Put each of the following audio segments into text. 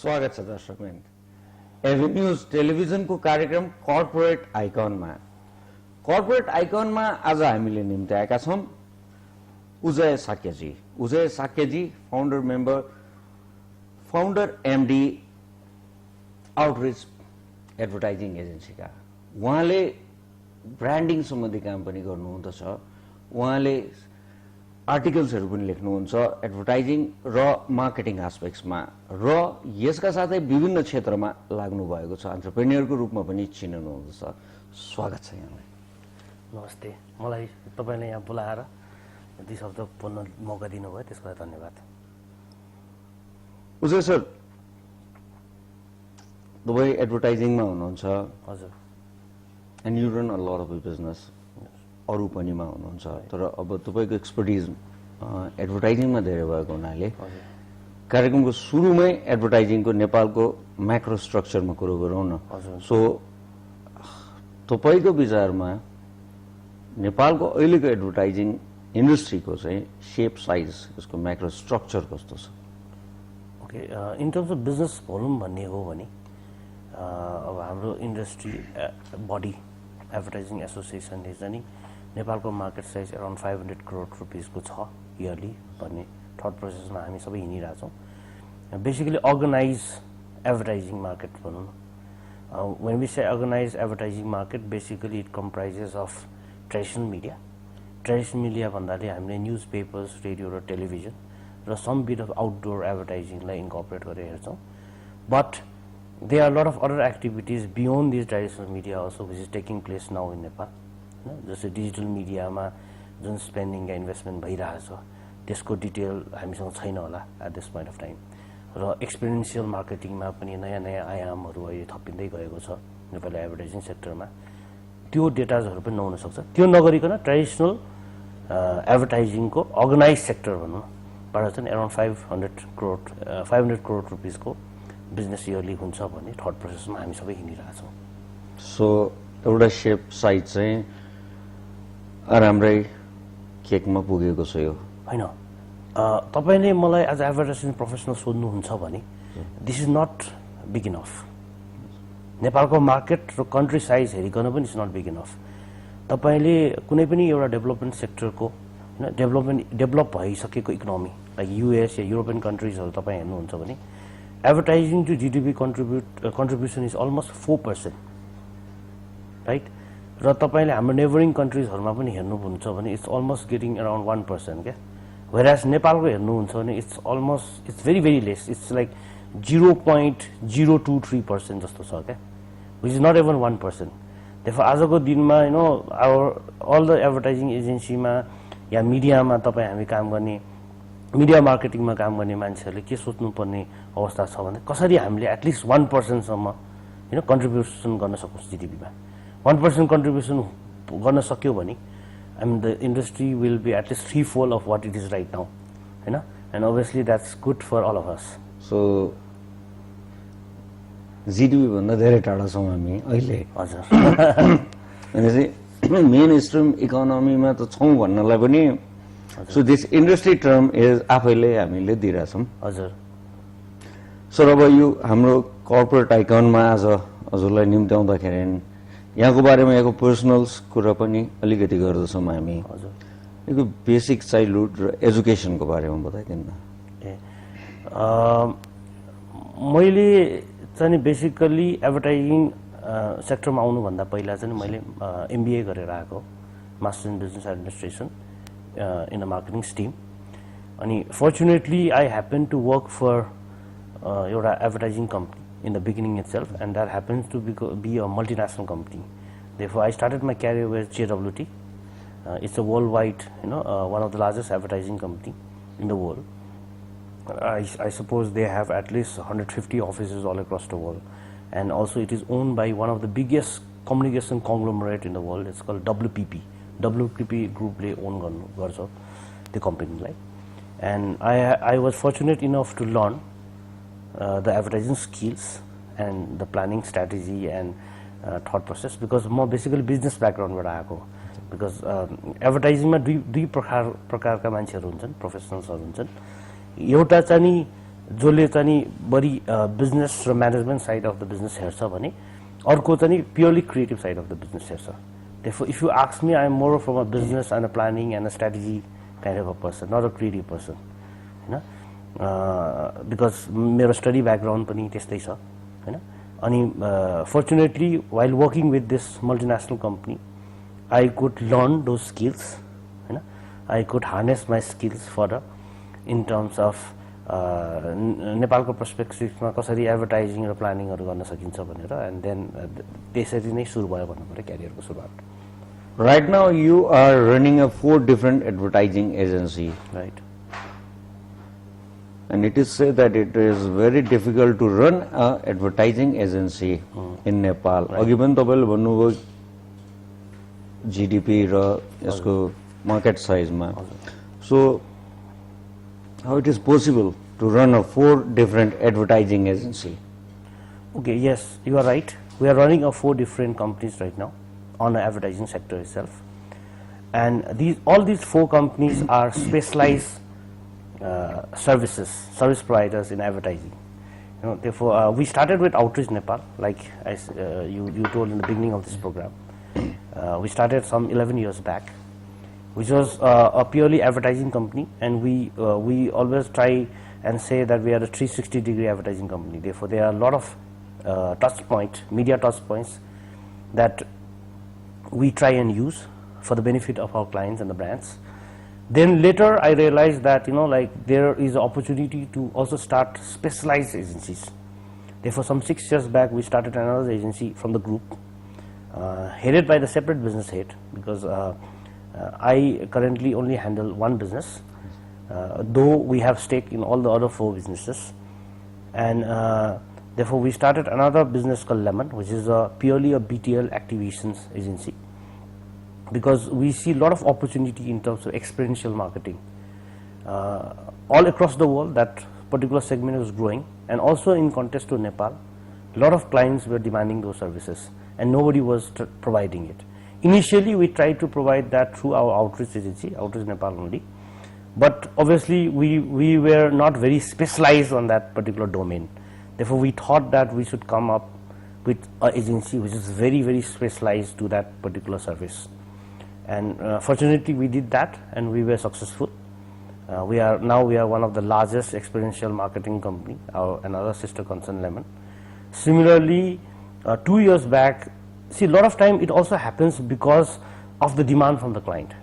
स्वागत छ दर्शकवृन्द। एभेन्यूज टेलिभिजनको कार्यक्रम कर्पोरेट आइकनमा आज हामीले निम्ति आएका छौं उजय साक्यजी। उजय साक्यजी फाउन्डर एमडी आउटरिच एडभर्टाइजिङ एजेन्सीका। उहाँले ब्रान्डिङ सम्बन्धी काम पनि गर्नुहुँदछ। उहाँले आर्टिकल्सहरू पनि लेख्नुहुन्छ एडभर्टाइजिङ र मार्केटिङ एस्पेक्ट्समा र यसका साथै विभिन्न क्षेत्रमा लाग्नु भएको छ। एन्टरप्रेन्योरको रूपमा पनि चिन्नुहुँदछ। स्वागत छ यहाँलाई। नमस्ते। मलाई तपाईले यहाँ बोलाएर दुई शब्द बोल्न मौका दिनुभयो त्यसको लागि धन्यवाद। उजय सर, तपाईँ एडभर्टाइजिङमा हुनुहुन्छ। हजुर। And you run a lot of business अरू पनिमा हुनुहुन्छ, तर अब तपाईँको एक्सपर्टिज एडभर्टाइजिङमा धेरै भएको हुनाले कार्यक्रमको सुरुमै एडभर्टाइजिङको नेपालको म्याक्रो स्ट्रक्चरमा कुरो गरौँ न। सो तपाईँको विचारमा नेपालको अहिलेको एडभर्टाइजिङ इन्डस्ट्रीको चाहिँ सेप साइज, यसको म्याक्रो स्ट्रक्चर कस्तो छ? Okay, in terms of business volume भन्ने हो भने अब हाम्रो इन्डस्ट्री बडी एडभर्टाइजिङ एसोसिएसनले चाहिँ नेपालको मार्केट साइज अराउन्ड 500 करोड रुपिसको छ इयरली भन्ने थट प्रोसेसमा हामी सबै हिँडिरहेछौँ। बेसिकली अर्गनाइज एडभर्टाइजिङ मार्केट भनौँ न। when we say organized advertising market, basically it comprises of traditional media. Traditional media भन्दाले हामीले न्युज पेपर्स, रेडियो र टेलिभिजन र सम बिट अफ आउटडोर एडभर्टाइजिङलाई इन्कर्पोरेट गरेर हेर्छौँ। But there are a lot of other activities beyond these traditional media also which is taking place now in Nepal. जस्तै digital मिडियामा जुन spending या investment भइरहेछ त्यसको डिटेल हामीसँग छैन होला at this point of time. र एक्सपिरियन्सियल मार्केटिङमा पनि नयाँ नयाँ आयामहरू अहिले थपिँदै गएको छ नेपाली एडभर्टाइजिङ सेक्टरमा। त्यो डेटाजहरू पनि नहुन सक्छ। त्यो नगरिकन ट्रेडिसनल एडभर्टाइजिङको अर्गनाइज सेक्टर भनौँ बाट चाहिँ अराउन्ड 500 करोड रुपिसको बिजनेस इयरली हुन्छ भन्ने थट प्रोसेसमा हामी सबै हिँडिरहेछौँ। सो एउटा सेप साइज चाहिँ राम्रै केकमा पुगेको छ यो होइन। तपाईले मलाई एज एडभर्टाइजिङ प्रोफेसनल सोध्नुहुन्छ भने this is not big enough. नेपालको मार्केट र कन्ट्री साइज हेरिकन पनि इट्स नट बिग इनफ। तपाईले कुनै पनि एउटा डेभलपमेन्ट सेक्टरको डेभलप भइसकेको इकोनोमी लाइक युएस या युरोपियन कन्ट्रिजहरू तपाईँ हेर्नुहुन्छ भने advertising to GDP contribution is almost 4%, right? र तपाईले हाम्रो नेबरिङ कन्ट्रिजहरूमा पनि हेर्नुहुन्छ भने इट्स अलमोस्ट गेटिङ अराउन्ड 1% क्या। वेराज नेपालको हेर्नुहुन्छ भने it's very very less. It's like 0.023% जस्तो छ क्या, विच इज नट इभन 1%। त्यसो आजको दिनमा you know all the advertising एजेन्सीमा या मिडियामा तपाईँ हामी काम गर्ने मिडिया मार्केटिङमा काम गर्ने मान्छेहरूले के सोच्नुपर्ने अवस्था छ भने कसरी हामीले एटलिस्ट 1%सम्म कन्ट्रिब्युसन गर्न सकौँ जिडिपीमा। 1% कन्ट्रिब्युसन गर्न सक्यो भने I mean the industry will be at least threefold of what it is right now, and obviously that's good for all of us. So GDP भन्दा धेरै टाढा छौँ हामी अहिले। हजुर। भनेपछि मेन स्ट्रिम इकोनोमीमा त छौँ भन्नलाई पनि so this industry term is आफैले हामीले दिइरहेछौँ। हजुर। सर अब यो हाम्रो कर्पोरेट आइकनमा आज हजुरलाई निम्त्याउँदाखेरि यहाँको बारेमा यहाँको पर्सनल्स कुरा पनि अलिकति गर्दछौँ हामी। हजुर। यहाँको बेसिक चाइल्डहुड र एजुकेसनको बारेमा बताइदिनु न। मैले चाहिँ बेसिकली एडभर्टाइजिङ सेक्टरमा आउनुभन्दा पहिला चाहिँ मैले MBA गरेर आएको, master in business administration in a marketing stream. अनि fortunately I happen to work for एउटा advertising company in the beginning itself, and that happens to be a multinational company. Therefore, I started my career with JWT. It's a worldwide, one of the largest advertising company in the world. I suppose they have at least 150 offices all across the world, and also it is owned by one of the biggest communication conglomerate in the world. It's called WPP. WPP group they own garcha the company, like. And I was fortunate enough to learn the advertising skills and the planning strategy and thought process, because म basically business background बाट आएको। because एडभर्टाइजिङमा दुई प्रकारका मान्छेहरू हुन्छन्, प्रोफेसनल्सहरू हुन्छन्। एउटा चाहिँ जसले चाहिँ बढी बिजनेस र management side of the business हेर्छ भने अर्को चाहिँ purely creative side of the business हेर्छ therefore if you ask me I'm more from a business and a planning and a strategy kind of a person not a creative person हैन because मेरो study background पनि त्यस्तै छ हैन अनि fortunately while working with this multinational company I could learn those skills Hahn I could harness my skills further in terms of नेपालको पर्सपेक्टिभमा कसरी advertising र प्लानिङहरु गर्न सकिन्छ भनेर एन्ड देन त्यसरी नै सुरु भयो भन्नु पर्यो क्यारियरको सुरुवात Right now you are running a 4 different advertising agency. Right. And it is said that it is very difficult to run a advertising agency in Nepal. अघि पनि तपाईले भन्नुभयो GDP र यसको market size मा. So how it is possible to run a 4 different advertising agency? Okay, yes, you are right. We are running a 4 different companies right now on the advertising sector itself, and all these 4 companies are specialized service providers in advertising. You know, therefore, we started with Outreach Nepal, like as you told in the beginning of this program. We started some 11 years back, which was a purely advertising company, and we always try and say that we are a 360-degree advertising company. Therefore, there are a lot of media touch points that we try and use for the benefit of our clients and the brands. Then later I realized that like there is an opportunity to also start specialized agencies. Therefore some 6 years back we started another agency from the group headed by the separate business head, because I currently only handle one business, though we have stake in all the other 4 businesses, and therefore we started another business called Lemon, which is purely a BTL activations agency, because we see a lot of opportunity in terms of experiential marketing all across the world. That particular segment was growing, and also in context to Nepal, a lot of clients were demanding those services and nobody was providing it. Initially we tried to provide that through our outreach agency, Outreach Nepal only, but obviously we were not very specialized on that particular domain. Therefore we thought that we should come up with an agency which is very, very specialized to that particular service, and fortunately we did that and we were successful. We are one of the largest experiential marketing company, another sister concern Lemon. Similarly, 2 years back, see, a lot of time it also happens because of the demand from the client.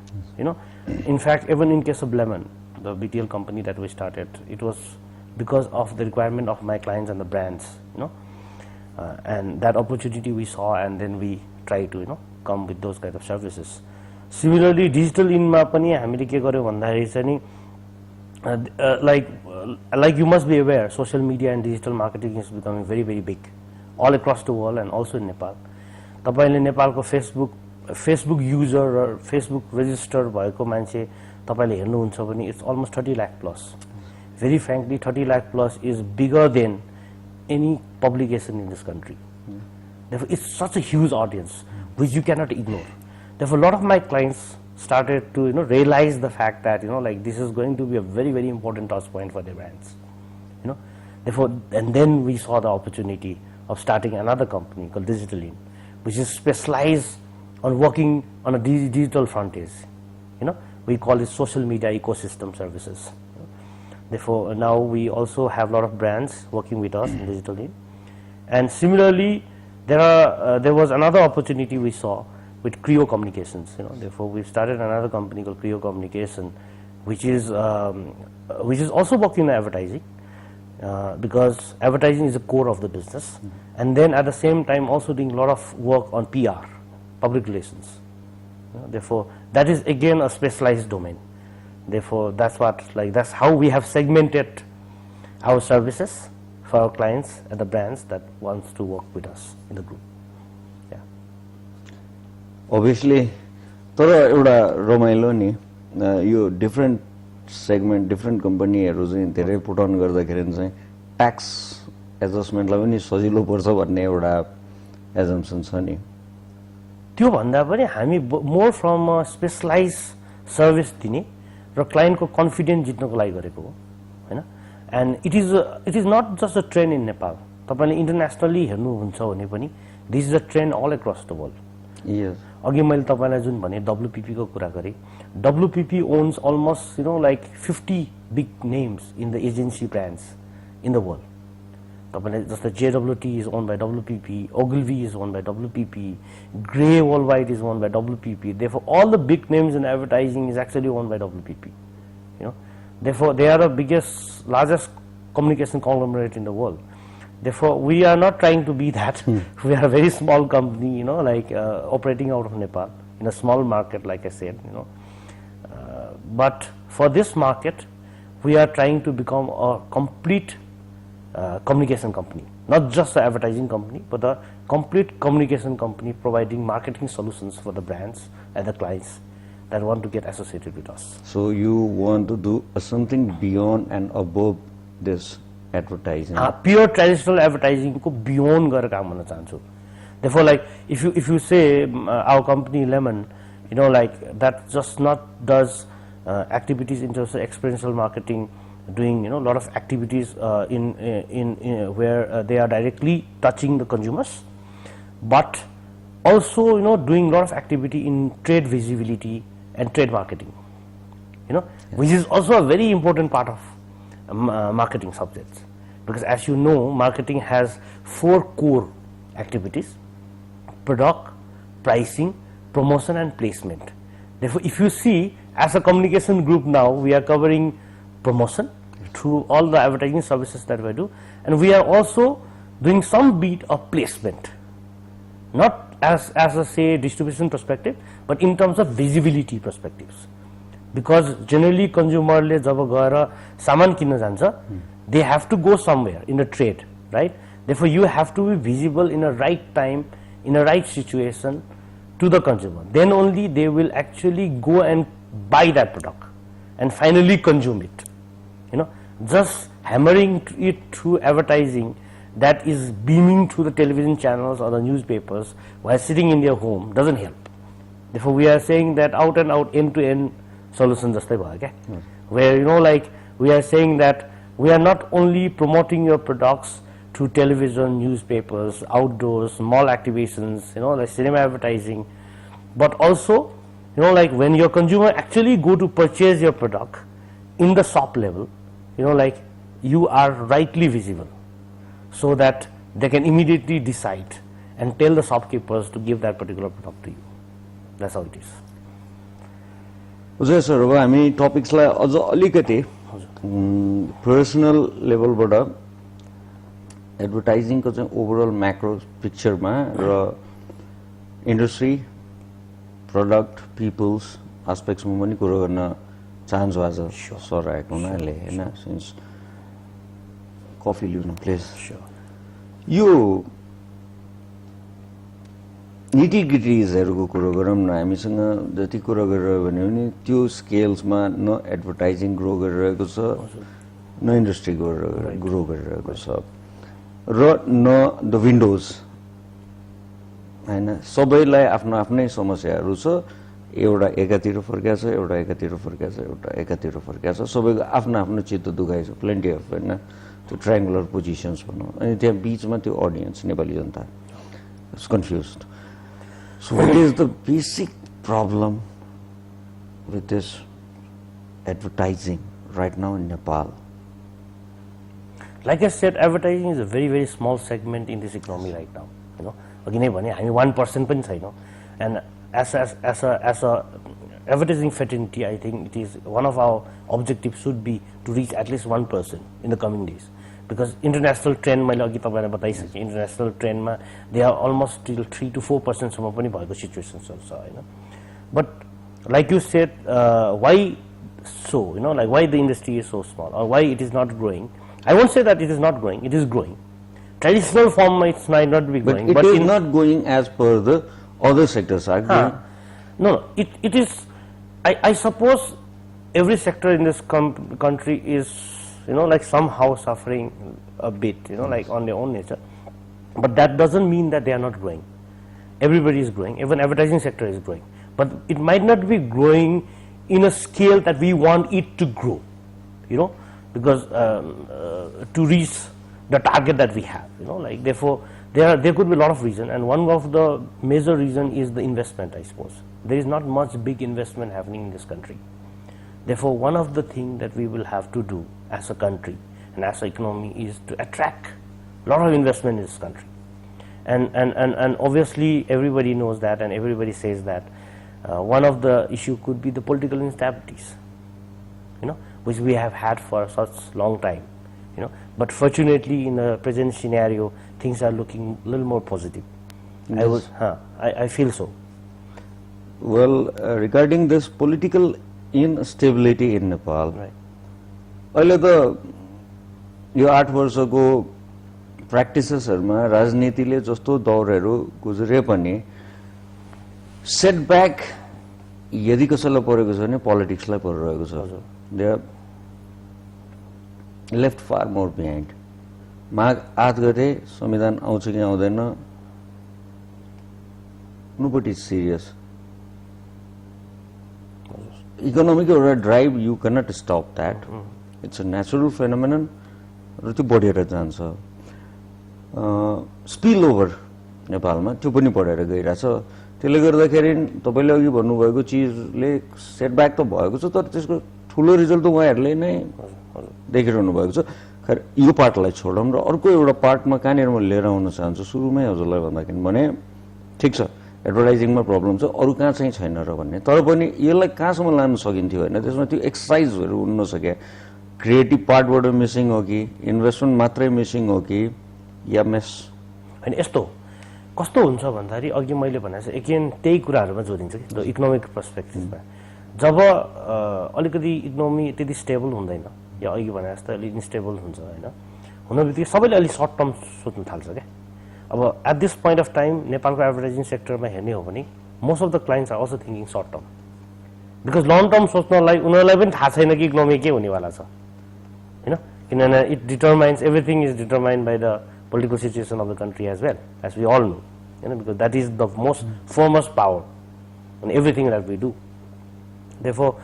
In fact, even in case of Lemon, the BTL company that we started, it was because of the requirement of my clients and the brands, and that opportunity we saw, and then we try to come with those kind of services. Similarly, digital in ma pani हामीले के गर्यो भन्दाखेरि चाहिँ like you must be aware, social media and digital marketing is becoming very, very big all across the world and also in Nepal. तपाईले नेपालको Facebook user र Facebook resistor भएको मान्छे तपाईले हेर्नुहुन्छ भने it's almost 30 lakh plus. Very frankly, 30 lakh plus is bigger than any publication in this country. Therefore, it's such a huge audience which you cannot ignore. Therefore, a lot of my clients started to realize the fact that like this is going to be a very, very important touch point for their brands. Therefore, and then we saw the opportunity of starting another company called Digital In, which is specialized on working on a digital frontage. We call it social media ecosystem services. Therefore, now we also have a lot of brands working with us in Digital In. And similarly, there was another opportunity we saw with Creo Communications. Therefore, we started another company called Creo Communication, which is also working in advertising, because advertising is the core of the business, and then at the same time also doing a lot of work on PR, public relations. Therefore, that is again a specialized domain. Therefore, that's how we have segmented our services for our clients and the brands that wants to work with us in the group. Yeah. Obviously, तर एउटा रमाइलो नि यो different segment different कम्पनीहरु चाहिँ धेरै put अन गर्दाखेरि चाहिँ tax एडजस्टमेन्टलाई पनि सजिलो पर्छ भन्ने एउटा एजम्पसन छ नि. त्यो भन्दा पनि हामी more from a specialise service दिने र क्लाइन्टको कन्फिडेन्स जित्नको लागि गरेको हो हैन. and it is not just a trend in Nepal. तपाईले इन्टरनेशनली हेर्नुहुन्छ भने पनि this is a trend all across the world. Yes. अघि मैले तपाईलाई जुन भने WPP को कुरा गरेँ, WPP owns almost like 50 big names in the agency brands in the world. तपाईले जस्तो JWT is owned by WPP, Ogilvy is owned by WPP, Grey Worldwide is owned by WPP. Therefore, all the big names in advertising is actually owned by WPP. Therefore, they are the biggest, largest communication conglomerate in the world. Therefore, we are not trying to be that. We are a very small company, operating out of Nepal in a small market, like I said, But for this market, we are trying to become a complete communication company, not just an advertising company, but a complete communication company providing marketing solutions for the brands and the clients that want to get associated with us. So you want to do something beyond and above this advertising? Pure traditional advertising ko beyond gara kaam garna chahanchu. Therefore, like if you say our company Lemon, that just not does activities in terms of experiential marketing, doing a lot of activities in where they are directly touching the consumers, but also doing a lot of activity in trade visibility and trade marketing, which is also a very important part of marketing subjects, because as you know, marketing has 4 core activities: product, pricing, promotion and placement. Therefore, if you see, as a communication group now, we are covering promotion through all the advertising services that we do, and we are also doing some bit of placement, not as a say distribution perspective, but in terms of visibility perspectives. Because generally consumer le jab gaera saman kinna jन्छ, they have to go somewhere in a trade, right? Therefore, you have to be visible in a right time, in a right situation to the consumer. Then only they will actually go and buy that product and finally consume it. Just hammering it through advertising that is beaming through the television channels or the newspapers while sitting in their home doesn't help. Therefore, we are saying that out and out end-to-end solution jastai bhayo ke, where we are saying that we are not only promoting your products through television, newspapers, outdoors, mall activations, like cinema advertising, but also when your consumer actually go to purchase your product in the shop level, you are rightly visible, so that they can immediately decide and tell the shopkeepers to give that particular product to you. That's how it is. Ujay sir, हामी टपिक्सलाई अझ अलिकति personal लेभलबाट एडभर्टाइजिङको चाहिँ overall macro पिक्चरमा र industry, product, people's एस्पेक्ट्समा पनि कुरा गर्न चाहन्छु आज sir आएको हुनाले हैन. सिन्स कफी लिनु प्लिज. यो निटी ग्रिटिजहरूको कुरा गरौँ न. हामीसँग जति कुरा गरेर भन्यो भने त्यो स्केल्समा न एडभर्टाइजिङ ग्रो गरिरहेको छ, न इन्डस्ट्री ग्रो गरिरहेको छ, र न द विन्डोज हैन. सबैलाई आफ्नो आफ्नै समस्याहरू छ. एउटा एकातिर फर्किया छ, एउटा एकातिर फर्किया छ, एउटा एकातिर फर्किया छ. सबैको आफ्नो आफ्नो चित्त दुखाइ छ. प्लेन्टी अफ हैन त्यो ट्रायङ्गुलर पोजिसन्स भनौँ. अनि त्यहाँ बिचमा त्यो audience Nepali Janata is confused. So what is the basic problem with this advertising right now in Nepal? Like I said, advertising is a very, very small segment in this economy right now. Again, I mean 1% पनि छैन. And as a advertising fraternity, I think it is one of our objectives should be to reach at least 1% in the coming days. Because international trend, मैले अघि तपाईलाई बताइसके, international trend मा they are almost still 3 to 4% सम्म पनि भएको situations छ हैन. But like you said, why so? Like why the industry is so small or why it is not growing? I won't say that it is not growing. It is growing. Traditional form it might not be growing, but it is not going as per the other sectors are going. No, it is. I suppose every sector in this country is like somehow suffering a bit, like on their own nature. But that doesn't mean that they are not growing. Everybody is growing. Even advertising sector is growing. But it might not be growing in a scale that we want it to grow. because to reach the target that we have, like therefore there could be a lot of reason, and one of the major reason is the investment, I suppose. There is not much big investment happening in this country. Therefore, one of the things that we will have to do as a country and as an economy is to attract a lot of investment in this country. And obviously everybody knows that, and everybody says that one of the issue could be the political instabilities, which we have had for such long time, but fortunately in the present scenario things are looking a little more positive. Yes. I feel so. Well, regarding this political instability in Nepal, right, अहिले त यो 8 वर्षको प्र्याक्टिसेसहरुमा राजनीतिले जस्तो दौरहरु गुजरे पनि setback यदि कसैलाई परेको छ भने पोलिटिक्सलाई परिरहेको छ. They are left far more behind. माघ 8 गते संविधान आउँछ कि आउँदैन, nobody is serious. Economic एउटा drive, you cannot stop that. It's a natural phenomenon. र त्यो बढेर जान्छ. स्पिल ओभर नेपालमा त्यो पनि बढेर गइरहेछ. त्यसले गर्दाखेरि तपाईले अघि भन्नुभएको चिजले सेटब्याक त भएको छ, तर त्यसको ठुलो रिजल्ट त उहाँहरूले नै देखिरहनु भएको छ. खैर यो पार्टलाई छोडौँ र अर्को एउटा पार्टमा कहाँनिर म लिएर आउन चाहन्छु सुरुमै हजुरलाई भन्दाखेरि भने ठिक छ एडभर्टाइजिङमा प्रब्लम छ, अरू कहाँ चाहिँ छैन र भन्ने, तर पनि यसलाई कहाँसम्म लान सकिन्थ्यो होइन, त्यसमा त्यो एक्सर्साइजहरू हुन नसके. क्रिएटिभ पार्टबाट मिसिङ हो कि इन्भेस्टमेन्ट मात्रै मिसिङ हो कि या मेस होइन. यस्तो कस्तो हुन्छ भन्दाखेरि अघि मैले भने जस्तो एगेन त्यही कुराहरूमा जोडिन्छ कि द इकोनोमिक पर्सपेक्टिभमा. जब अलिकति इकोनोमी त्यति स्टेबल हुँदैन या अघि भने जस्तो अलिक इन्स्टेबल हुन्छ होइन, हुन बित्तिकै सबैले अलिक सर्ट टर्म सोच्नु थाल्छ क्या. अब at this point of time नेपालको एडभर्टाइजिङ सेक्टरमा हेर्ने हो भने most of the clients are also thinking short term, because long term सोच्नलाई उनीहरूलाई पनि थाहा छैन कि इकोनोमी के हुनेवाला छ होइन. किनभने it determines everything is determined by the political situation of the country as well, as we all know, because that is the most foremost power in everything that we do. Therefore,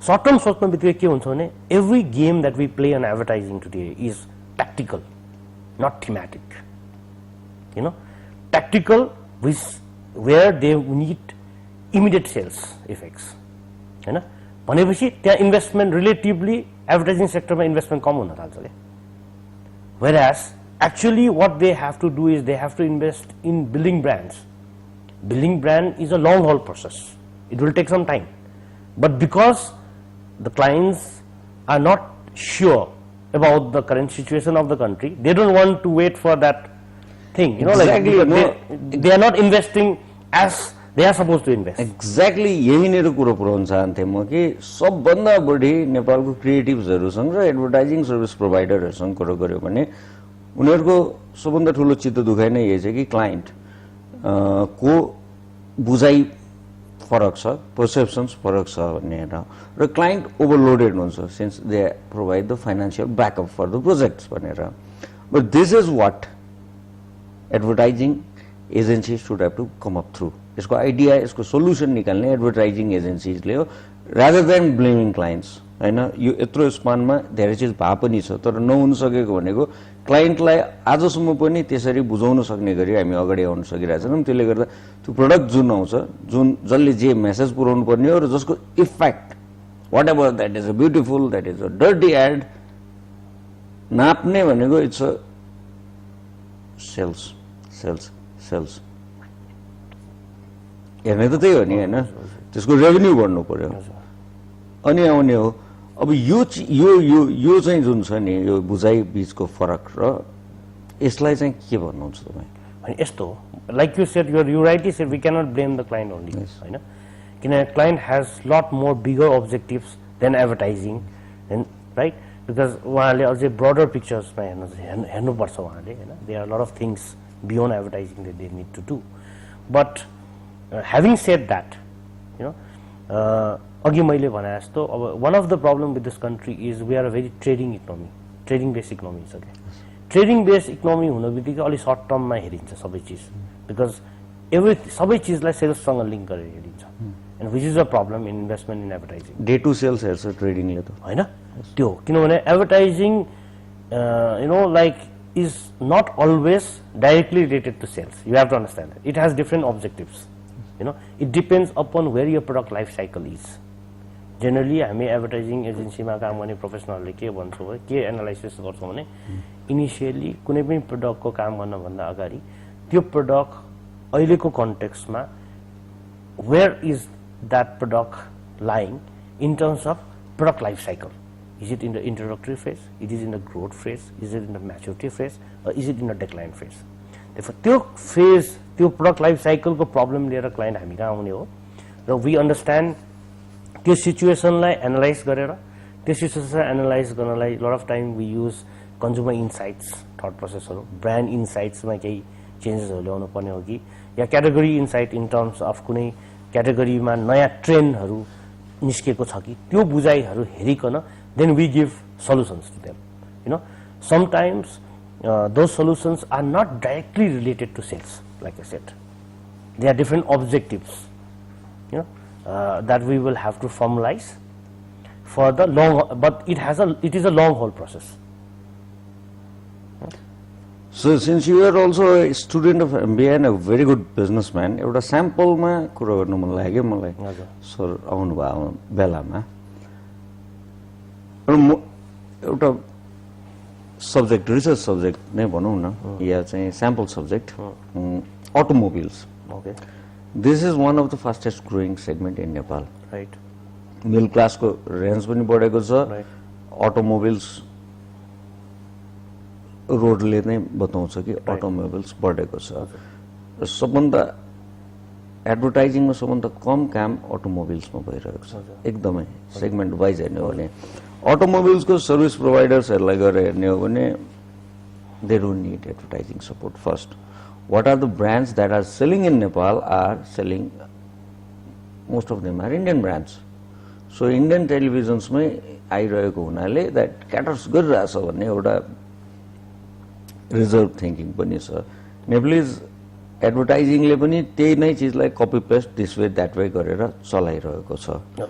short-term sochna bitkai ke huncha bhane every game that we play on advertising today is tactical, not thematic. Tactical, where they need immediate sales effects. भनेपछि त्यहाँ investment relatively advertising सेक्टरमा investment कम हुन थाल्छ क्या. Whereas actually what they have to do is they have to invest in building brands. Building brand is a long haul process. It will take some time. But because the clients are not sure about the current situation of the country, they don't want to wait for that thing. Exactly, they are not investing as they are supposed to invest. Exactly, यहीँनिर कुरो पुर्याउन चाहन्थे म कि सबभन्दा बढी नेपालको क्रिएटिभ्सहरुसँग र advertising service प्रोभाइडरहरुसँग कुरो गर्यो भने उनीहरुको सबभन्दा ठूलो चित्त दुखाइ नै यही छ कि क्लाइन्ट को बुझाइ फरक छ, पर्सेप्सन्स फरक छ भन्ने र क्लाइन्ट ओभरलोडेड हुन्छ since they provide the financial backup for the projects भनेर. But this is what advertising agency should have to come up through. यसको आइडिया, यसको सोल्युसन निकाल्ने एडभर्टाइजिङ एजेन्सीजले हो, रादर देन ब्लेमिङ क्लाइन्ट्स हैन. यो यत्रो स्पानमा धेरै चीज भए पनि छ, तर नहुन सकेको भनेको क्लाइन्टलाई आजसम्म पनि त्यसरी बुझाउन सक्ने गरी हामी अगाडि आउन सकिरहेछौँ. त्यसले गर्दा त्यो प्रोडक्ट जुन आउँछ, जुन जसले जे मेसेज पुर्याउनु पर्ने हो र जसको effect whatever that is a beautiful, that is a dirty ad नाप्ने भनेको it's a sales sales sales हेर्ने त त्यही हो नि होइन. त्यसको रेभेन्यू बढ्नु पर्यो अनि आउने हो. अब यो चाहिँ जुन छ नि यो बुझाइ बीचको फरक र यसलाई चाहिँ के भन्नुहुन्छ तपाईँ? अनि यस्तो like you said you rightly said we cannot blame the client only होइन, किनभने client has lot more bigger objectives than advertising right. Because उहाँले अझै ब्रडर पिक्चर्समा हेर्नुपर्छ उहाँले होइन. They are lot of things beyond advertising they need to do. But having said that अघि मैले भने जस्तो अब one of the problem with this country is we are a very trading economy, trading based economy छ क्या. Trading based economy हुन बित्तिकै अलिक सर्ट टर्ममा हेरिन्छ सबै चिज, बिकज सबै चिजलाई सेल्ससँग लिङ्क गरेर हेरिन्छ, and which is a problem in investment in advertising. Day to sales हेर्छ ट्रेडिङले त होइन. त्यो किनभने advertising you know like is not always directly related to sales you have to understand it has different objectives you know it depends upon where your product life cycle is generally हामी advertising एजेन्सीमा काम गर्ने प्रोफेसनलले के भन्छौँ के analysis गर्छौँ भने initially कुनै पनि प्रडक्टको काम गर्नभन्दा अगाडि त्यो प्रडक्ट अहिलेको कन्टेक्स्टमा where is that product lying in terms of product life cycle. Is it in the introductory phase? It is in the growth phase? Is it in the maturity phase? Or is it in the decline phase? Therefore, त्यो phase, त्यो product life cycle को problem लिएर client हामी कहाँ आउने हो र we understand त्यो situation लाई analyze गरेर त्यो situation लाई analyze गर्नलाई lot of time we use consumer insights thought process हरु brand insights मा केही changes हरु ल्याउनु पर्ने हो कि या category insight in terms of कुनै category मा नयाँ trend हरु निस्केको छ कि त्यो बुझाइहरु हेरिकन then we give solutions to them you know sometimes those solutions are not directly related to sales like I said they are different objectives you know that we will have to formalize for the long but it is a long haul process. So since you are also a student of MBA and a very good businessman, एउटा स्याम्पलमा कुरा गर्नु मन लाग्यो मलाई sir आउनु भयो बेलामा एउटा सब्जेक्ट रिसर्च सब्जेक्ट नै भनौँ न या चाहिँ sample subject automobiles Okay. This is one of the fastest growing segment in Nepal Right. Middle क्लासको रेन्ज पनि बढेको छ अटोमोबिल्स रोडले नै बताउँछ कि अटोमोबिल्स बढेको छ र सबभन्दा एडभर्टाइजिङमा सबभन्दा कम काम अटोमोबिल्समा भइरहेको छ एकदमै सेगमेन्ट वाइज हेर्ने हो भने अटोमोबिल्सको सर्भिस प्रोभाइडर्सहरूलाई गएर हेर्ने हो भने they don't need advertising support first what are the brands that are selling in Nepal are selling most of them are Indian brands so Indian televisions may आइरहेको हुनाले that caters गरिरहेछ भन्ने एउटा रिजर्भ थिंकिङ पनि छ Nepalese एडभर्टाइजिङले पनि त्यही नै चीजलाई copy paste this way that way गरेर चलाइरहेको छ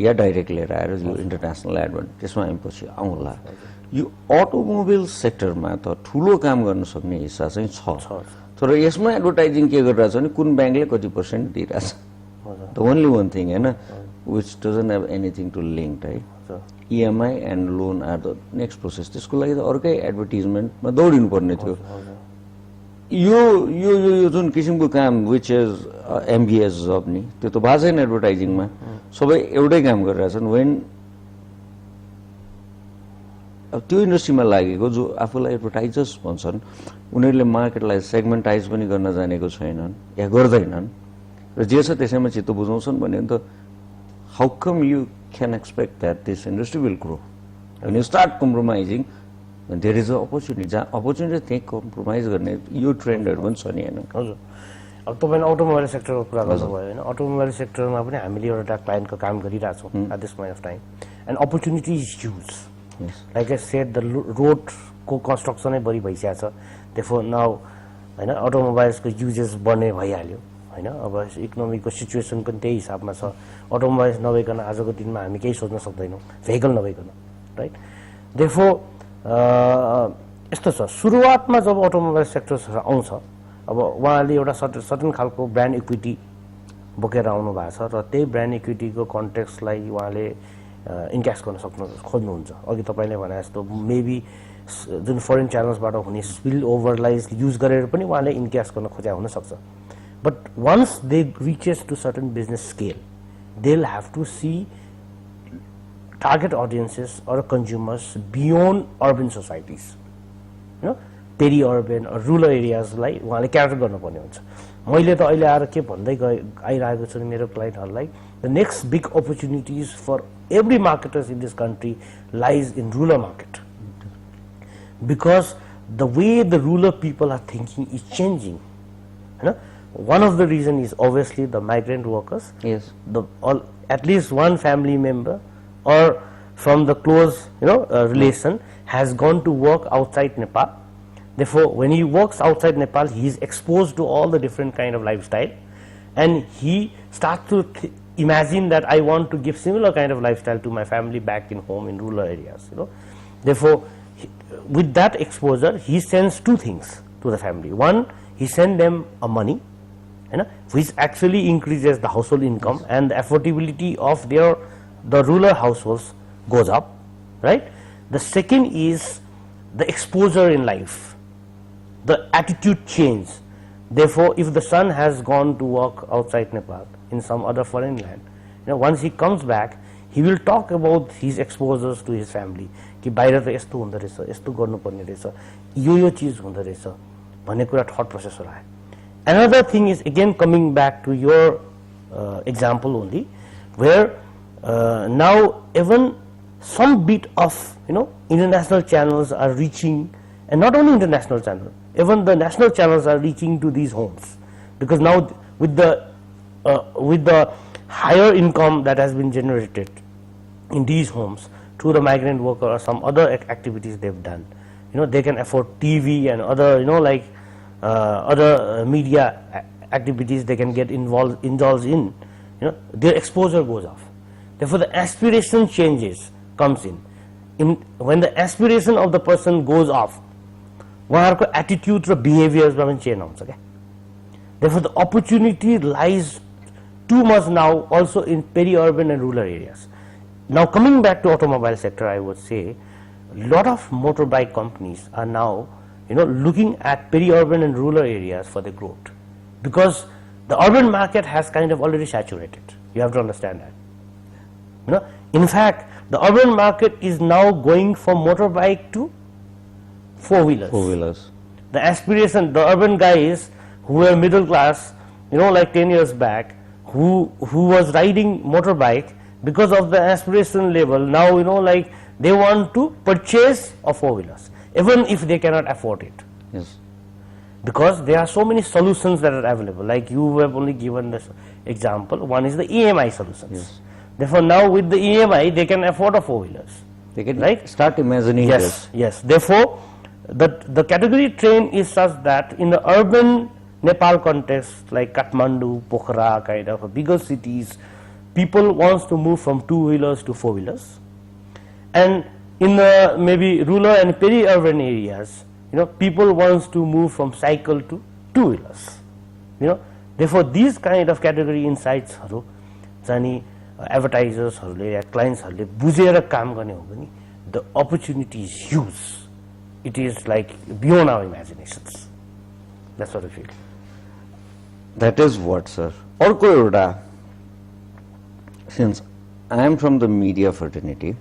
या डाइरेक्ट लिएर आएर यो इन्टरनेसनल एडभर्ट त्यसमा हामी पछि आउँला यो अटोमोबाइल सेक्टरमा त ठूलो काम गर्न सक्ने हिस्सा चाहिँ छ तर यसमा एडभर्टाइजिङ के गरिरहेछ भने कुन ब्याङ्कले कति पर्सेन्ट दिइरहेछ द ओन्ली वान थिङ हैन which doesn't have anything to link है EMI and loan are the next process त्यसको लागि त अर्कै एडभर्टाइजमेन्टमा दौडिनु पर्ने थियो यो यो यो जुन किसिमको काम व्हिच इज MBS जब नि त्यो त भएको छैन एडभर्टाइजिङमा सबै एउटै काम गरिरहेछन् वेन अब त्यो इन्डस्ट्रीमा लागेको जो आफूलाई एडभर्टाइजर्स भन्छन् उनीहरूले मार्केटलाई सेगमेन्टाइज पनि गर्न जानेको छैनन् या गर्दैनन् र जे छ त्यसैमा चित्त बुझाउँछन् भने त how come you can expect that this industry will grow when you start compromising there is an opportunity जहाँ opportunity त्यही कम्प्रोमाइज गर्ने यो ट्रेन्डहरु पनि छ नि हैन हजुर अब तपाईले अटोमोबाइल सेक्टरको कुरा गर्नुभयो हैन अटोमोबाइल सेक्टरमा पनि हामीले एउटा क्लाइन्टको काम गरिरहेछौँ eight this point of time and opportunity is huge like I said the रोडको कन्स्ट्रक्सनै बढी भइसकेको छ देयरफोर नाउ हैन अटोमोबाइल्सको युजेस बढ्ने भइहाल्यो हैन अब इकोनोमीको सिचुएसन पनि त्यही हिसाबमा छ अटोमोबाइल्स नभइकन आजको दिनमा हामी केही सोच्न सक्दैनौँ भेहिकल नभइकन राइट देयरफोर यस्तो छ सुरुवातमा जब अटोमोबाइल सेक्टर आउँछ अब उहाँले एउटा सर्टेन खालको ब्रान्ड इक्विटी बोकेर आउनु भएको छ र त्यही ब्रान्ड इक्विटीको कन्टेक्स्टलाई उहाँले इन्क्यास गर्न खोज्नुहुन्छ अघि तपाईँले भने जस्तो मेबी जुन फरेन च्यानल्सबाट हुने स्पिल ओभरलाई युज गरेर पनि उहाँले इन्क्यास गर्न खोज्या हुनसक्छ but once they reaches to certain business scale they will have to see target audiences or consumers beyond urban societies you know peri-urban or rural areas लाई उहाँले क्याटर गर्नुपर्ने हुन्छ मैले त अहिले आएर के भन्दै आइरहेको छु मेरो क्लाइन्टहरुलाई the next big opportunities for every marketers in this country lies in rural market because the way the rural people are thinking is changing you know one of the reason is obviously the migrant workers yes at least one family member or from the close relation has gone to work outside Nepal. Therefore when he works outside Nepal he is exposed to all the different kind of lifestyle and he starts to imagine that I want to give similar kind of lifestyle to my family back in home in rural areas, you know. Therefore, with that exposure, he sends two things to the family. One, he sends them a money, you know, which actually increases the household income, and the affordability of the rural households goes up, right? The second is the exposure in life, the attitude change. Therefore, if the son has gone to work outside Nepal in some other foreign land, you know, once he comes back, he will talk about his exposures to his family. कि बाहिर त यस्तो हुँदो रहेछ, यस्तो गर्नुपर्ने रहेछ, यो चीज हुँदो रहेछ भन्ने कुरा थॉट प्रोसेसर आयो. Another thing is again coming back to your example only, where now even some bit of, you know, international channels are reaching, and not only international channels, even the national channels are reaching to these homes, because now with the higher income that has been generated in these homes through the migrant worker or some other activities they've done, you know, they can afford TV and other, you know, like other media activities they can get indulged in, you know, their exposure goes off. Therefore, the aspiration changes, comes in. When the aspiration of the person goes off, उहाँहरुको attitude र behaviors मा पनि change आउँछ क्या. Therefore, the opportunity lies too much now also in peri-urban and rural areas. Now, coming back to automobile sector, I would say a lot of motorbike companies are now, you know, looking at peri-urban and rural areas for the growth, because the urban market has kind of already saturated. You have to understand that. You know, in fact, the urban market is now going from motorbike to four-wheelers. Four-wheelers. The aspiration, the urban guys who were middle class, you know, like 10 years back, who was riding motorbike, because of the aspiration level, now, you know, like they want to purchase a four-wheelers, even if they cannot afford it. Yes. Because there are so many solutions that are available. Like you have only given this example. One is the EMI solutions. Yes. Therefore, now with the EMI, they can afford a four-wheelers. They can right? start imagining yes, this. Yes. Therefore, the category train is such that in the urban Nepal context, like Kathmandu, Pokhara, kind of bigger cities, people wants to move from two-wheelers to four-wheelers. And in the maybe rural and peri-urban areas, you know, people wants to move from cycle to two-wheelers. You know, therefore these kind of category insights, advertisers, clients, the opportunity is huge. It is like beyond our imaginations. That's what I feel. That is what, sir. Orko euta, since I am from the media fraternity,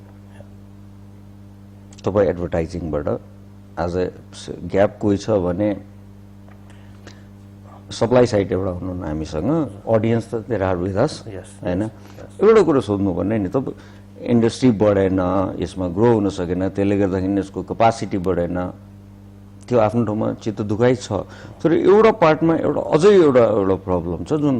tapai advertising bada as a gap koi cha bhane supply side euta hunnu हामीसँग audience त there are with us हैन एउटा कुरा सोध्नु पर्ने नि त industry बढेन यसमा grow हुन सकेन त्यसले गर्दाखेरि यसको क्यापासिटी बढेन त्यो आफ्नो ठाउँमा चित्त दुखाइ छ तर एउटा पार्टमा एउटा अझै एउटा प्रब्लम छ जुन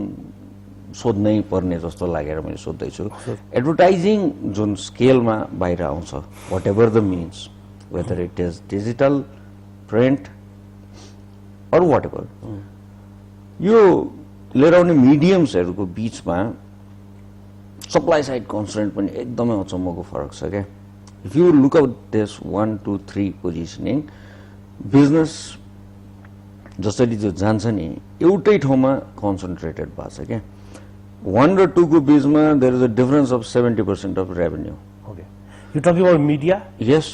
सोध्नै पर्ने जस्तो लागेर मैले सोध्दै छु एडभर्टाइजिङ जुन स्केलमा बाहिर आउँछ whatever the means whether it is digital print or whatever यो लिएर आउने मिडियम्सहरुको बीचमा सप्लाई साइड कन्स्ट्रेन्ट पनि एकदमै अचम्मको फरक छ क्या if you look out this 1 2 3 positioning business जसरी जो जान्छ नि एउटै ठाउँमा कन्सन्ट्रेटेड भएको छ क्या 1 र 2 को बीचमा there is a difference of 70% of revenue okay you talking about media yes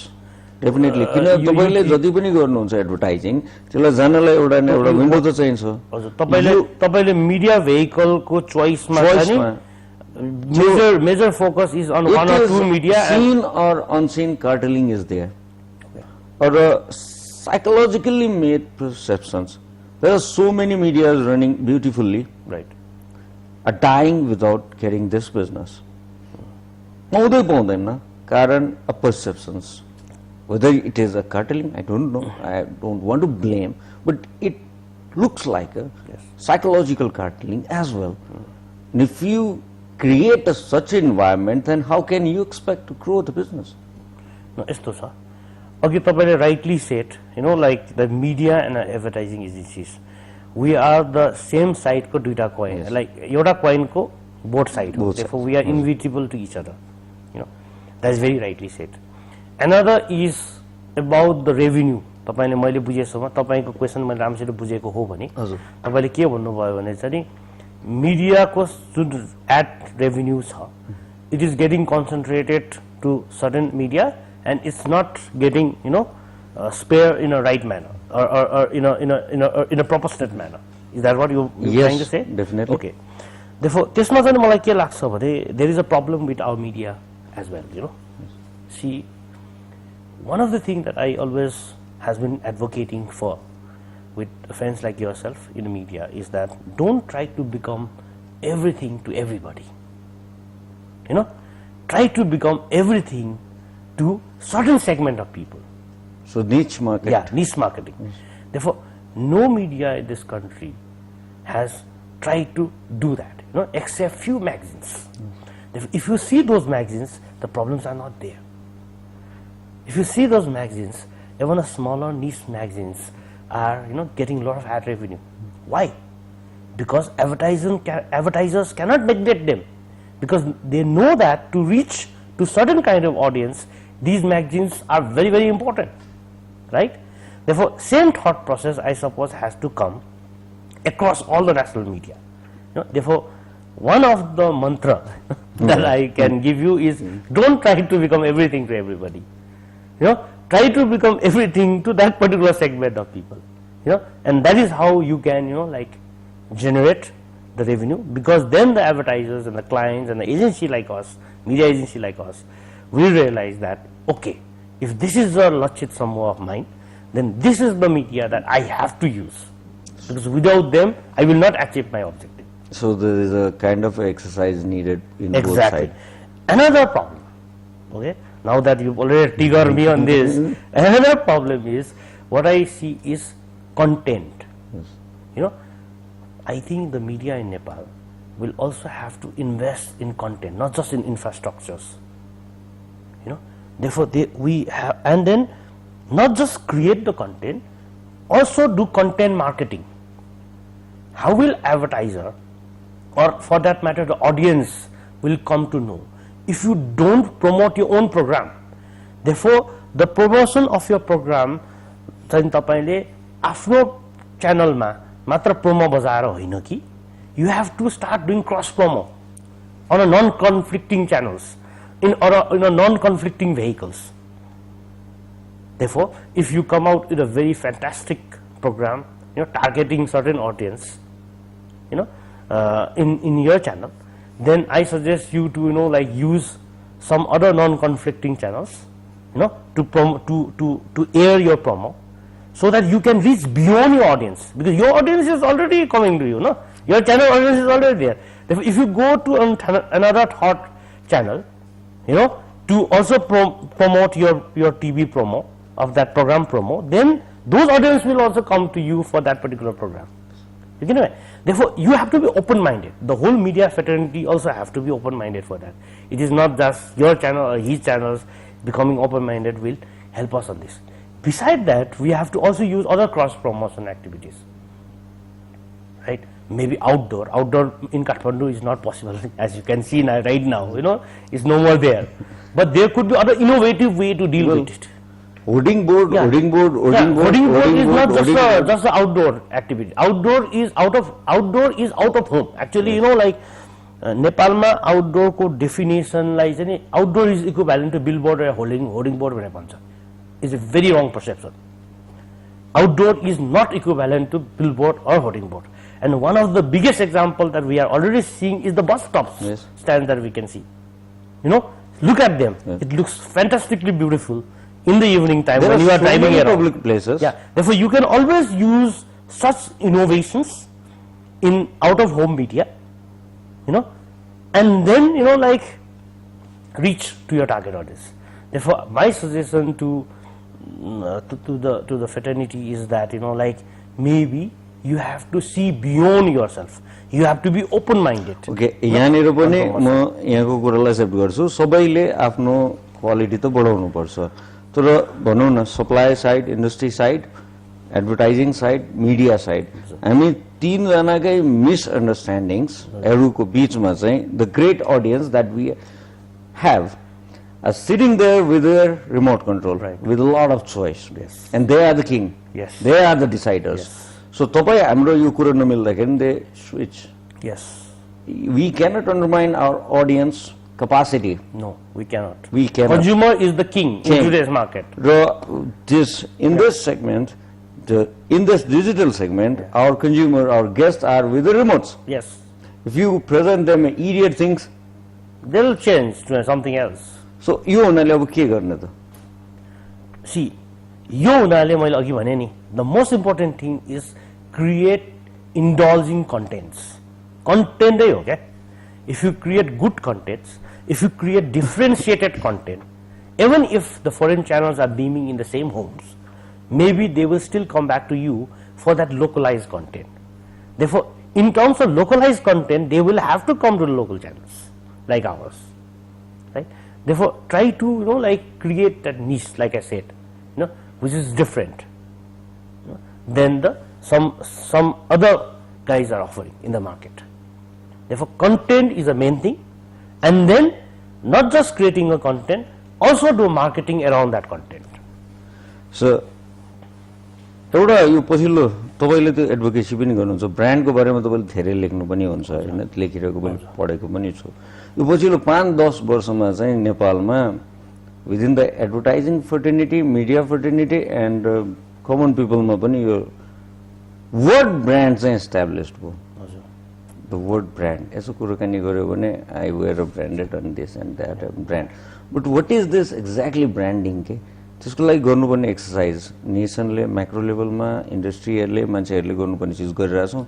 definitely किन तपाईले जति पनि गर्नुहुन्छ एडभर्टाइजिङ त्यसलाई जानलाई एउटा न एउटा विन्डो त चाहिन्छ हजुर तपाईले media भेहिकलको चोइसमा major focus is on one or two media seen or unseen carteling is there or psychologically made perceptions. There are so many medias running beautifully, right, are dying without getting this business. Paudai paundaina karan of perceptions. Whether it is a carteling, I don't know. I don't want to blame, but it looks like a psychological carteling as well. And if you create such environment, then how can you expect to grow the business? No, esto sa. Okay, tapale rightly said, you know, like the media and advertising agencies, we are the same side ko duita coin. Like euta coin ko both sides. Therefore, we are inevitable to each other. That's very rightly said. Another is about the revenue. तपाईले मैले बुझेसम्म तपाईको question मैले राम्रोसित बुझेको हो भने तपाईले के भन्नुभयो भने चाहिँ मिडियाको जुन एड रेभेन्यू छ it is getting concentrated to certain media and it's not getting spare in a right manner or in a proportionate manner. Is that what you're trying to say? Definitely. Okay. Therefore, त्यसमा चाहिँ मलाई के लाग्छ भने there is a problem with our media as well. See, one of the things that I always has been advocating for with friends like yourself in the media is that don't try to become everything to everybody. Try to become everything to certain segment of people. So niche market. Yeah, niche marketing. Yes. Therefore, no media in this country has tried to do that, except few magazines. If you see those magazines, the problems are not there. If you see those magazines, even a smaller niche magazines are, getting a lot of ad revenue. Why? Because advertisers cannot neglect them. Because they know that to reach to certain kind of audience, these magazines are very, very important, right? Therefore, same thought process, I suppose, has to come across all the national media. Therefore, one of the mantra that I can give you is don't try to become everything to everybody. Try to become everything to that particular segment of people. And that is how you can, generate the revenue, because then the advertisers and the clients and the agency like us, media agency like us, will realize that, okay, if this is a Lachit Samoa of mine, then this is the media that I have to use, because without them, I will not achieve my objective. So there is a kind of exercise needed in both sides. Another problem, okay, now that you've already triggered me on this, another problem is, what I see is content. Yes. I think the media in Nepal will also have to invest in content, not just in infrastructures. Therefore, we have, and then not just create the content, also do content marketing. How will advertiser, or for that matter, the audience will come to know if you don't promote your own program? Therefore, the promotion of your program, चाहिँ तपाईले आफ्नो च्यानलमा मात्र promo बजाएर होइन कि, you have to start doing cross promo on a non-conflicting channels, in a non-conflicting vehicles. Therefore, if you come out with a very fantastic program, targeting certain audience, in your channel, then I suggest you to use some other non-conflicting channels, to air your promo, so that you can reach beyond your audience, because your audience is already coming to you, your channel audience is already there. Therefore, if you go to another thought channel, to also promote your TV promo of that program promo, then those audience will also come to you for that particular program. Therefore, you have to be open-minded. The whole media fraternity also have to be open-minded for that. It is not just your channel or his channels. Becoming open-minded will help us on this. Besides that, we have to also use other cross-promotion activities, right? Maybe outdoor in Kathmandu is not possible, as you can see right now, it's no more there. But there could be other innovative way to deal with it. Hoarding board is not just the outdoor activity. Outdoor is out of home. Actually, Nepalma outdoor ko definition like outdoor is equivalent to billboard or hoarding board भनेर भन्छ. Is a very wrong perception. Outdoor is not equivalent to billboard or hoarding board. And one of the biggest example that we are already seeing is the bus stops stands that we can see. Look at them. Yes. It looks fantastically beautiful in the evening time when you are driving around public places. Yeah. Therefore, you can always use such innovations in out of home media, and then reach to your target audience. Therefore, my suggestion to the fraternity is that maybe you have to see beyond yourself. You have to be open-minded. Okay, यहाँनिर पनि म यहाँको कुरालाई accept गर्छु. सबैले आफ्नो quality त बढाउनु पर्छ. तर भनौं न supply side, industry side advertising side, media side, हामी तीनजनाकै मिसअन्डरस्ट्यान्डिङ्सहरूको बिचमा चाहिँ the great audience that we have are sitting there with their remote control, with a lot of choice, and they are the king, they are the deciders. So तपाईँ हाम्रो यो कुरो नमिल्दाखेरि they switch. We cannot undermine our audience capacity. No, we cannot. We cannot. Consumer is the king in today's market. In this segment, in this digital segment, our consumer, our guests are with the remotes. If you present them idiot things, they'll change to something else. So यो हुनाले अब के गर्ने त? See, यो हुनाले मैले अघि भने नि, the most important thing is create indulging contents. Content हो क्या? If you create good contents, if you create differentiated content, even if the foreign channels are beaming in the same homes, maybe they will still come back to you for that localized content. Therefore, in terms of localized content, they will have to come to the local channels like ours, right? Therefore, try to like create that niche, like I said, which is different than the some other guys are offering in the market. Therefore, content is the main thing, and then not just creating a content, also do marketing around that content. So, एउटा यो पछिल्लो तपाईले त्यो advocacy पनि गर्नुहुन्छ, ब्रान्डको बारेमा तपाईले धेरै लेख्नु पनि हुन्छ हैन, लेखिरहेको पनि पढेको पनि छु. यो पछिल्लो 5-10 वर्षमा चाहिँ नेपालमा within the advertising fraternity, media fraternity and common पिपलमा पनि यो वर्ड ब्रान्ड चाहिँ एस्टाब्लिश्ड भयो. द वर्ड ब्रान्ड यसो कुराकानी गर्यो भने I wear a branded on this and that brand. But what is this exactly branding के? त्यसको लागि गर्नुपर्ने एक्सर्साइज नेसनले म्याक्रो लेभलमा, इन्डस्ट्रीहरूले, मान्छेहरूले गर्नुपर्ने चिज गरिरहेछौँ.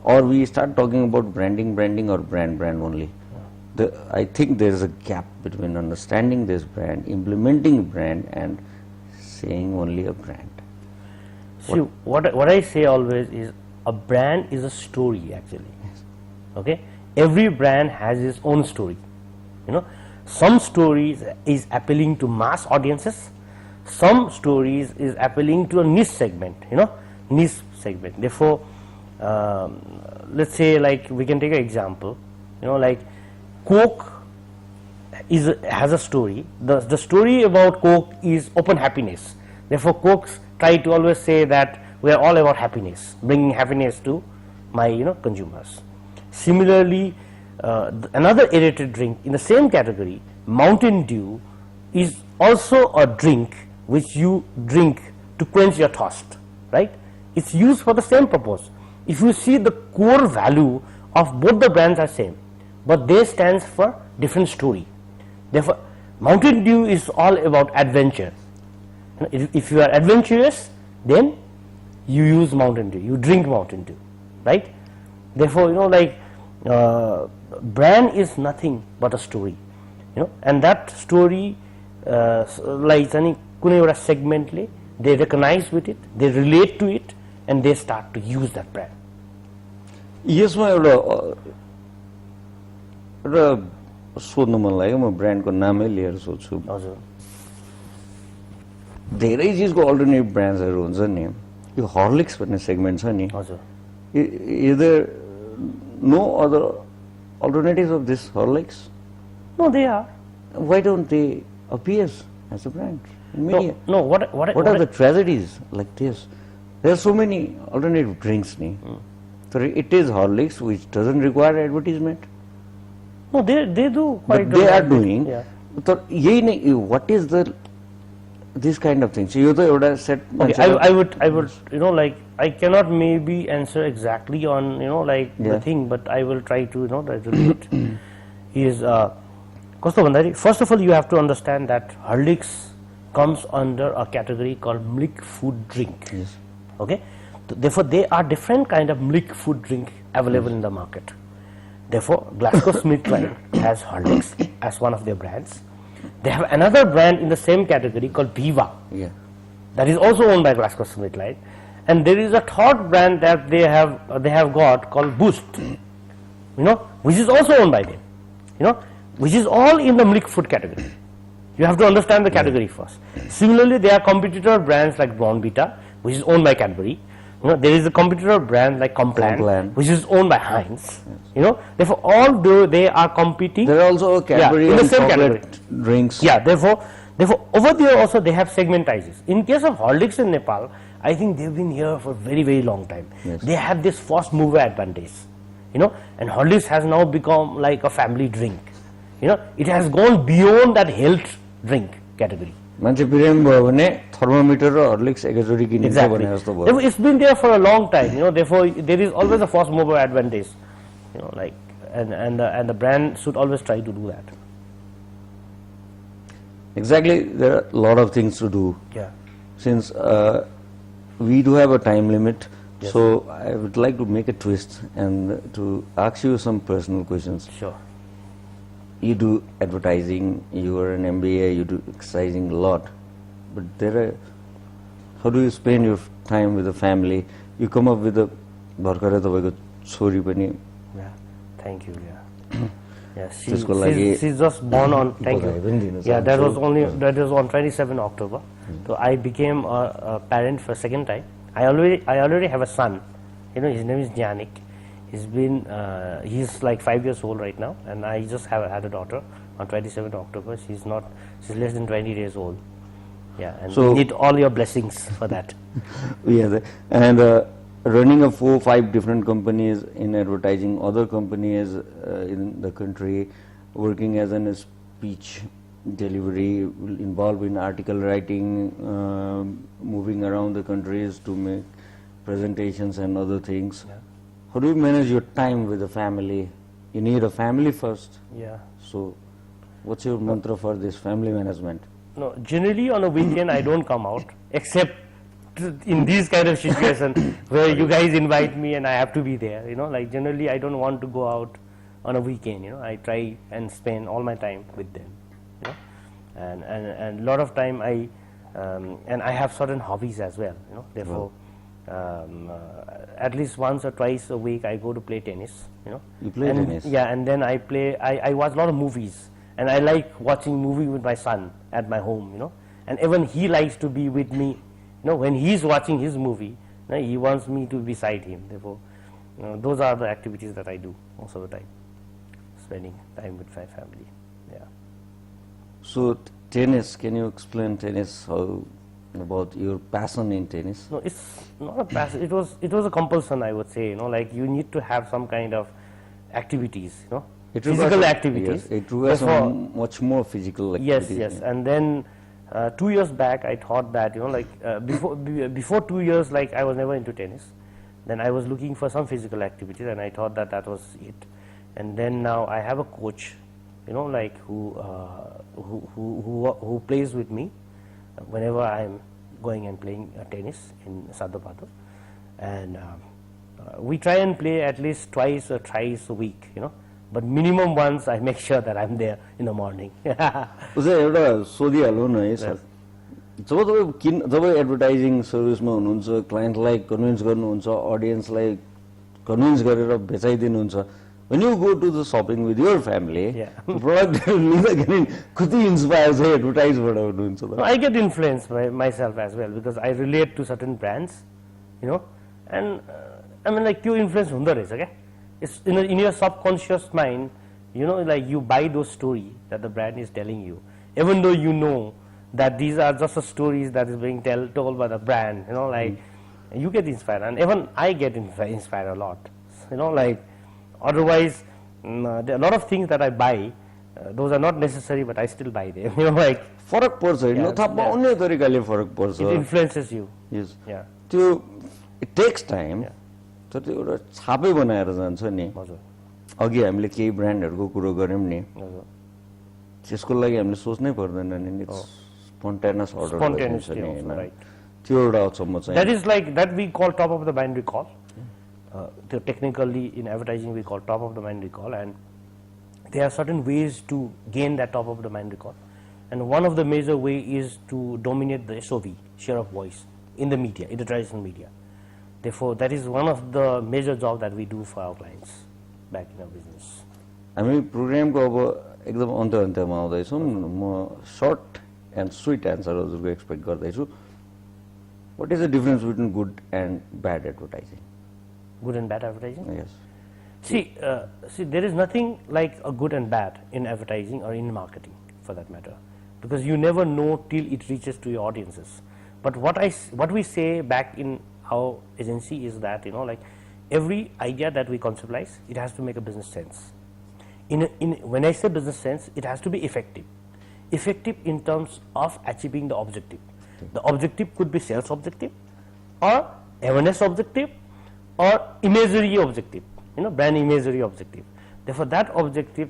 Or we start talking about branding or brand only. I think there is a gap between understanding this brand, implementing brand, and saying only a brand. See, what I say always is a brand is a story actually. Okay, every brand has its own story. Some stories is appealing to mass audiences, some stories is appealing to a niche segment. Niche segment. Therefore, let's say like we can take an example, like Coke has a story. The story about Coke is open happiness. Therefore, Cokes try to always say that we are all about happiness, bringing happiness to my consumers. Similarly, another aerated drink in the same category, Mountain Dew, is also a drink which you drink to quench your thirst, right? It's used for the same purpose. If you see, the core value of both the brands are same, but they stands for different story. Therefore, Mountain Dew is all about adventure. If you are adventurous, then you use Mountain Dew, you drink Mountain Dew, right? Therefore, brand is nothing but a story, and that story, like कुनै एउटा segmentले, they recognize with it, they relate to it, and they start to use that brand. यसमा एउटा सोध्नु मन लाग्यो, म ब्रान्डको नामै लिएर सोध्छु. हजुर, धेरै चीजको अल्टरनेटिभ ब्रान्ड्सहरू हुन्छ नि. यो हर्लिक्स भन्ने सेगमेन्ट छ नि, हजुर, is there no other alternatives of this Horlicks? No, they are. Why don't they appear as a brand in media? No, what are the tragedies like this? There are so many alternative drinks. So it is Horlicks, which doesn't require advertisement. No, they do quite. But they are doing. Yeah. So what is this kind of thing? So you said. Okay, I would I cannot maybe answer exactly on the thing, but I will try to relate. Is first of all, you have to understand that Horlicks comes under a category called milk food drink. Yes. Okay, therefore there are different kind of milk food drink available in the market. Therefore, GlaxoSmithKline has Horlicks as one of their brands. They have another brand in the same category called Viva. Yeah. That is also owned by GlaxoSmithKline, and there is a third brand that they have got called Boost, which is also owned by them, which is all in the milk food category. You have to understand the category first. Similarly, there are competitor brands like Brownvita. which is owned by Cadbury. You know, there is a competitor brand like Complan, which is owned by Heinz. You know, therefore, although they are competing, there are also Cadbury in the and same chocolate category. drinks. Yeah, therefore, over there also they have segmentizes. In case of Horlicks in Nepal, I think they've been here for a very, very long time. Yes. They have this first mover advantage, you know, and Horlicks has now become like a family drink. You know, it has gone beyond that health drink category. मान्छे बिरामी भयो भने thermometer र Horlicks एकैचोटि किनिन्छ Exactly. भने जस्तो भयो. Therefore, it's been there for a long time. You know, therefore there is always a first mover advantage. You know, like and the brand should always try to do that. Exactly, there are a lot of things to do. Yeah. Since we do have a time limit, Yes. so I would like to make a twist and to ask you some personal questions. Sure. You do advertising, you are an MBA, you do exercising a lot, but how do you spend your time with the family? You come up with a भर्खरै तपाईको छोरी पनि. Yeah. Thank you. Yeah. Yeah. She's just born on. Thank you. Yeah. That was on 27 October. So I became a parent for a second time. I already have a son. You know, his name is Janik. He's like 5 years old right now, and I just had a daughter on 27 October. She's less than 20 days old. Yeah, and So- we need all your blessings for that. Yeah, and running a 4-5 different companies in advertising, other companies in the country, working as a speech delivery, involved in article writing, moving around the countries to make presentations and other things. Yeah. How do you manage your time with the family? You need a family first. Yeah. So, what's your mantra for this family management? No, generally on a weekend I don't come out, except in these kind of situations where you guys invite me and I have to be there. You know, like generally I don't want to go out on a weekend. You know, I try and spend all my time with them. You know, and a lot of time and I have certain hobbies as well. You know, therefore. At least once or twice a week I go to play tennis. You know, You play tennis? Yeah, and then I watch a lot of movies, and I like watching movie with my son at my home. You know, and even he likes to be with me. You know, when he's watching his movie, you know, he wants me to be beside him. Therefore, you know, those are the activities that I do most of the time, spending time with my family. Yeah. So, tennis, can you explain tennis? How about your passion in tennis? No, it's not a passion. It was a compulsion, I would say. You know, like you need to have some kind of activities. You know, physical activities. Yes, it requires Therefore, much more physical yes, activities. yes. And then 2 years back, I thought that, you know, like before 2 years, like I was never into tennis. Then I was looking for some physical activities, and I thought that was it. And then now I have a coach, you know, like who plays with me whenever I am going and playing tennis in Sadopado, and we try and play at least twice or thrice a week, you know, but minimum once I make sure that I'm there in the morning. उसे एउटा सोधिहालौँ न है sir, जब advertising सर्भिसमा हुनुहुन्छ, क्लाइन्टलाई convince गर्नुहुन्छ, अडियन्सलाई convince गरेर बेचाइदिनुहुन्छ, when you go to the shopping with your family, Yeah. the product कति inspire चाहिँ एडभर्टाइजबाट हुनुहुन्छ त? I get influenced by myself as well because I relate to certain brands, you know, and I mean like त्यो influence हुँदो रहेछ क्या. It's in your subconscious mind, you know, like you buy those stories that the brand is telling you, even though you know that these are just the stories that is being told by the brand, you know, like you get inspired, and even I get inspired a lot, you know, like otherwise there are a lot of things that I buy, those are not necessary, but I still buy them, you know, like फरक पर्छ होइन, Yeah, थाहा पाउने तरिकाले फरक पर्छ. it influences you. Yes. Yeah. त्यो it takes time, Yeah. तर त्यो एउटा छापै बनाएर जान्छ नि. हजुर, अघि हामीले केही ब्रान्डहरूको कुरो गऱ्यौँ नि, हजुर. त्यसको लागि हामीले सोच्नै पर्दैन नि, स्पोन्टेनियस अर्डर Spontaneous नि also, होइन. right. त्यो एउटा अचम्म चाहिँ. That is like that we call top of the mind recall. Technically in advertising we call top of the mind recall, and there are certain ways to gain that top of the mind recall, and one of the major way is to dominate the SOV, share of voice, in the media, in the traditional media. Therefore, that is one of the major job that we do for our clients back in our business. हामी प्रोग्रामको अब एकदम अन्त्यमा आउँदैछौँ. म short and sweet answer हजुरको expect गर्दैछु. What is the difference between good and bad advertising? Good and bad advertising? Yes. See, there is nothing like a good and bad in advertising or in marketing, for that matter, because you never know till it reaches to your audiences. But what we say back in our agency is that, you know, like every idea that we conceptualize, it has to make a business sense. When I say business sense, it has to be effective. Effective in terms of achieving the objective. The objective could be sales objective, or awareness objective, or imagery objective, you know, brand imagery objective. Therefore, that objective,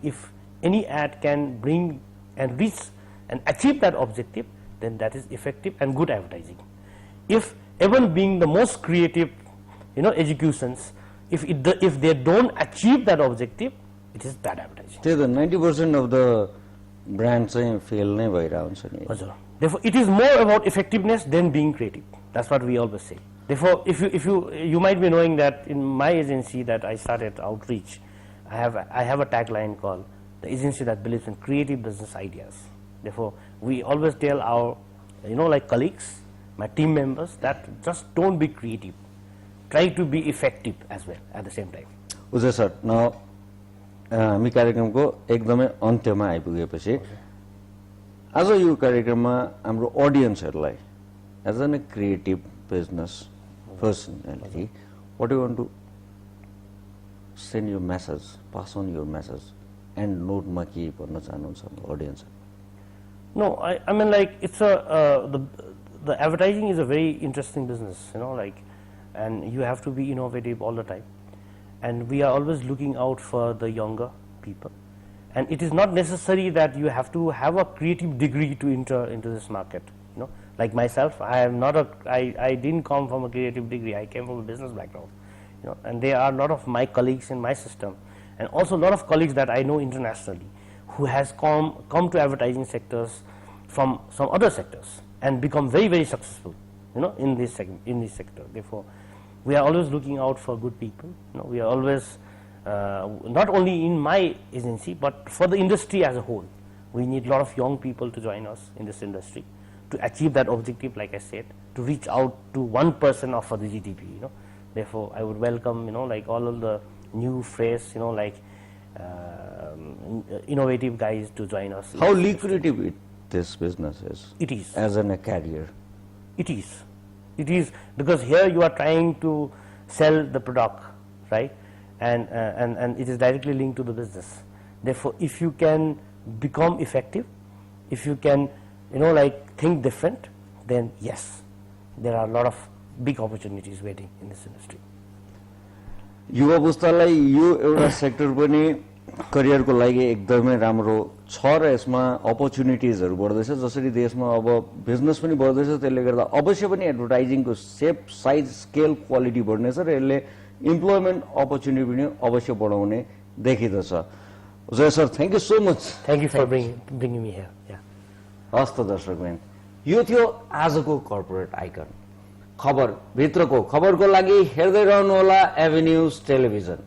if any ad can bring and reach and achieve that objective, then that is effective and good advertising. If even being the most creative, you know, executions, if they don't achieve that objective, it is bad advertising. So the 90% of the brands fail नै भइरा हुन्छ नि. हजुर. Therefore, it is more about effectiveness than being creative. That's what we always say. Therefore, if you might be knowing that in my agency that I started outreach, I have a tagline called the agency that believes in creative business ideas. Therefore, we always tell our, you know, like colleagues, my team members, that just don't be creative. Try to be effective as well at the same time. Ujay sir, न हामी कार्यक्रमको एकदमै अन्त्यमा आइपुगेपछि आज यो कार्यक्रममा हाम्रो अडियन्सहरूलाई as an creative business personality what you want to send your message, pass on your message and नोटमा के भन्न चाहनुहुन्छ audience? No, I mean, like, it's the advertising is a very interesting business, you know, like, and you have to be innovative all the time, and we are always looking out for the younger people, and it is not necessary that you have to have a creative degree to enter into this market, you know. Like myself, I didn't come from a creative degree, I came from a business background, you know, and there are a lot of my colleagues in my system, and also a lot of colleagues that I know internationally who has come to advertising sectors from some other sectors and become very, very successful, you know, in this sector. Therefore, we are always looking out for good people. You know, we are always not only in my agency but for the industry as a whole. We need a lot of young people to join us in this industry to achieve that objective, like I said, to reach out to 1% of the GDP. You know, therefore, I would welcome, you know, like all of the new, fresh, you know, like innovative guys to join us. How lucrative this business is? It is. As a career? It is. It is, because here you are trying to sell the product, right? And it is directly linked to the business. Therefore, if you can become effective, if you can, you know, like think different, then yes, there are a lot of big opportunities waiting in this industry. युवा पुस्तालाई यो एउटा sector पनि करियरको लागि एकदमै राम्रो छ र यसमा अपर्च्युनिटिजहरू बढ्दैछ। जसरी देशमा अब बिजनेस पनि बढ्दैछ, त्यसले गर्दा अवश्य पनि एडभर्टाइजिङको सेप, साइज, स्केल, क्वालिटी बढ्नेछ र यसले इम्प्लोयमेन्ट अपर्च्युनिटी पनि अवश्य बढाउने देखिदछ। जय sir, thank you so much. Thank you for bringing me here. हस्त दर्शकवृन्द, यो थियो आजको कर्पोरेट आइकन। खबर भित्रको खबरको लागि हेर्दै रहनुहोला एभेन्यूज टेलिभिजन।